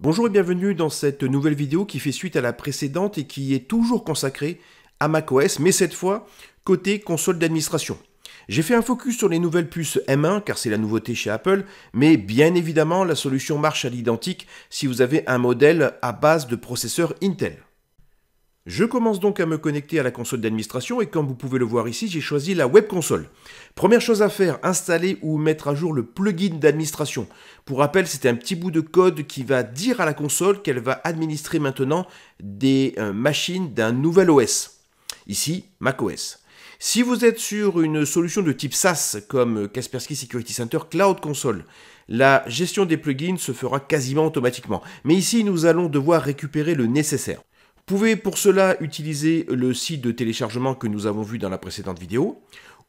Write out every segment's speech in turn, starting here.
Bonjour et bienvenue dans cette nouvelle vidéo qui fait suite à la précédente et qui est toujours consacrée à macOS, mais cette fois côté console d'administration. J'ai fait un focus sur les nouvelles puces M1 car c'est la nouveauté chez Apple, mais bien évidemment la solution marche à l'identique si vous avez un modèle à base de processeur Intel. Je commence donc à me connecter à la console d'administration et comme vous pouvez le voir ici, j'ai choisi la web console. Première chose à faire, installer ou mettre à jour le plugin d'administration. Pour rappel, c'est un petit bout de code qui va dire à la console qu'elle va administrer maintenant des machines d'un nouvel OS. Ici, macOS. Si vous êtes sur une solution de type SaaS comme Kaspersky Security Center Cloud Console, la gestion des plugins se fera quasiment automatiquement. Mais ici, nous allons devoir récupérer le nécessaire. Vous pouvez pour cela utiliser le site de téléchargement que nous avons vu dans la précédente vidéo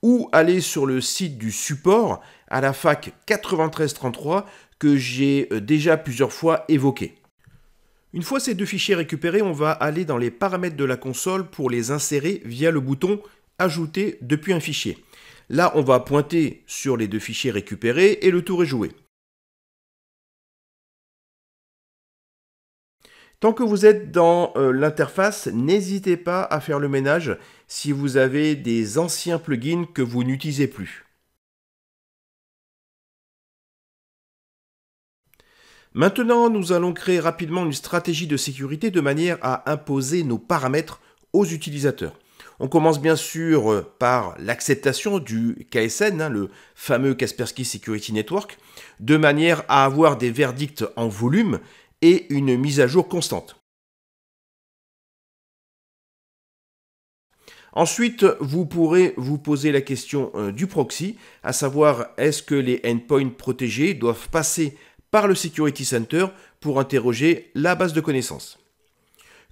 ou aller sur le site du support à la fac 9333 que j'ai déjà plusieurs fois évoqué. Une fois ces deux fichiers récupérés, on va aller dans les paramètres de la console pour les insérer via le bouton « Ajouter depuis un fichier ». Là, on va pointer sur les deux fichiers récupérés et le tour est joué. Tant que vous êtes dans l'interface, n'hésitez pas à faire le ménage si vous avez des anciens plugins que vous n'utilisez plus. Maintenant, nous allons créer rapidement une stratégie de sécurité de manière à imposer nos paramètres aux utilisateurs. On commence bien sûr par l'acceptation du KSN, le fameux Kaspersky Security Network, de manière à avoir des verdicts en volume et une mise à jour constante. Ensuite, vous pourrez vous poser la question du proxy, à savoir est-ce que les endpoints protégés doivent passer par le Security Center pour interroger la base de connaissances.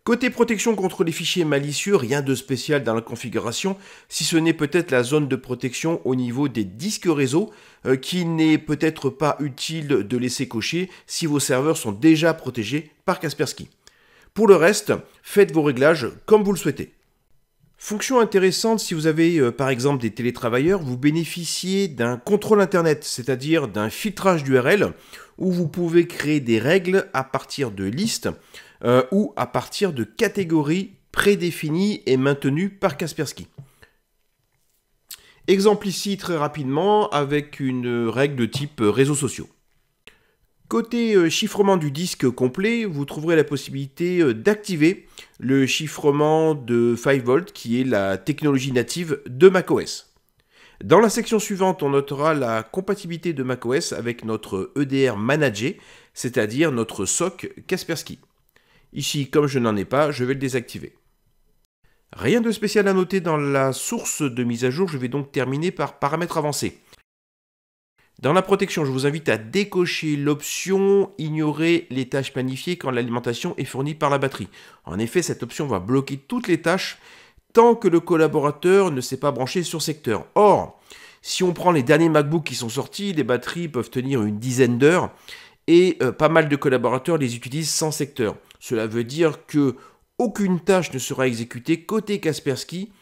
Côté protection contre les fichiers malicieux, rien de spécial dans la configuration, si ce n'est peut-être la zone de protection au niveau des disques réseau qui n'est peut-être pas utile de laisser cocher si vos serveurs sont déjà protégés par Kaspersky. Pour le reste, faites vos réglages comme vous le souhaitez. Fonction intéressante si vous avez par exemple des télétravailleurs, vous bénéficiez d'un contrôle internet, c'est-à-dire d'un filtrage d'URL où vous pouvez créer des règles à partir de listes ou à partir de catégories prédéfinies et maintenues par Kaspersky. Exemple ici très rapidement avec une règle de type réseaux sociaux. Côté chiffrement du disque complet, vous trouverez la possibilité d'activer le chiffrement de 5V qui est la technologie native de macOS. Dans la section suivante, on notera la compatibilité de macOS avec notre EDR managé, c'est-à-dire notre SOC Kaspersky. Ici, comme je n'en ai pas, je vais le désactiver. Rien de spécial à noter dans la source de mise à jour, je vais donc terminer par paramètres avancés. Dans la protection, je vous invite à décocher l'option « Ignorer les tâches planifiées quand l'alimentation est fournie par la batterie ». En effet, cette option va bloquer toutes les tâches tant que le collaborateur ne s'est pas branché sur secteur. Or, si on prend les derniers MacBooks qui sont sortis, les batteries peuvent tenir une dizaine d'heures et pas mal de collaborateurs les utilisent sans secteur. Cela veut dire que aucune tâche ne sera exécutée côté Kaspersky,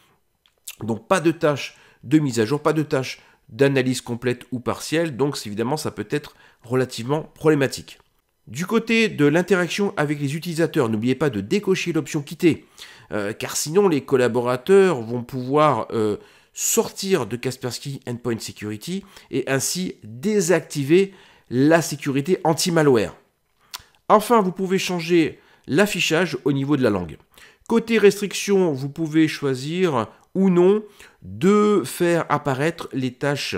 donc pas de tâche de mise à jour, pas de tâche d'analyse complète ou partielle, donc évidemment ça peut être relativement problématique. Du côté de l'interaction avec les utilisateurs, n'oubliez pas de décocher l'option quitter, car sinon les collaborateurs vont pouvoir sortir de Kaspersky Endpoint Security et ainsi désactiver la sécurité anti-malware. Enfin, vous pouvez changer l'affichage au niveau de la langue. Côté restriction, vous pouvez choisir ou non de faire apparaître les tâches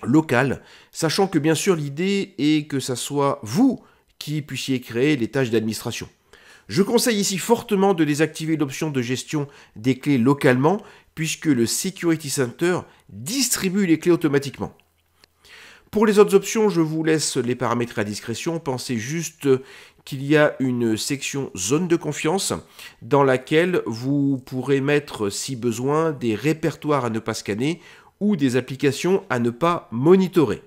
locales, sachant que bien sûr l'idée est que ce soit vous qui puissiez créer les tâches d'administration. Je conseille ici fortement de désactiver l'option de gestion des clés localement, puisque le Security Center distribue les clés automatiquement. Pour les autres options, je vous laisse les paramétrer à discrétion. Pensez juste qu'il y a une section zone de confiance dans laquelle vous pourrez mettre, si besoin, des répertoires à ne pas scanner ou des applications à ne pas monitorer.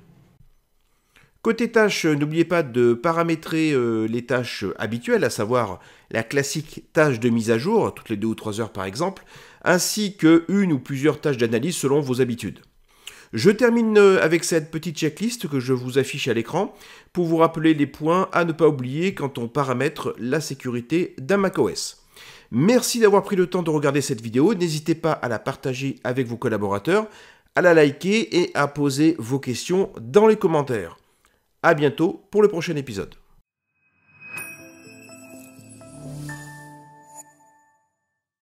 Côté tâches, n'oubliez pas de paramétrer les tâches habituelles, à savoir la classique tâche de mise à jour, toutes les 2 ou 3 heures par exemple, ainsi que une ou plusieurs tâches d'analyse selon vos habitudes. Je termine avec cette petite checklist que je vous affiche à l'écran pour vous rappeler les points à ne pas oublier quand on paramètre la sécurité d'un macOS. Merci d'avoir pris le temps de regarder cette vidéo. N'hésitez pas à la partager avec vos collaborateurs, à la liker et à poser vos questions dans les commentaires. À bientôt pour le prochain épisode.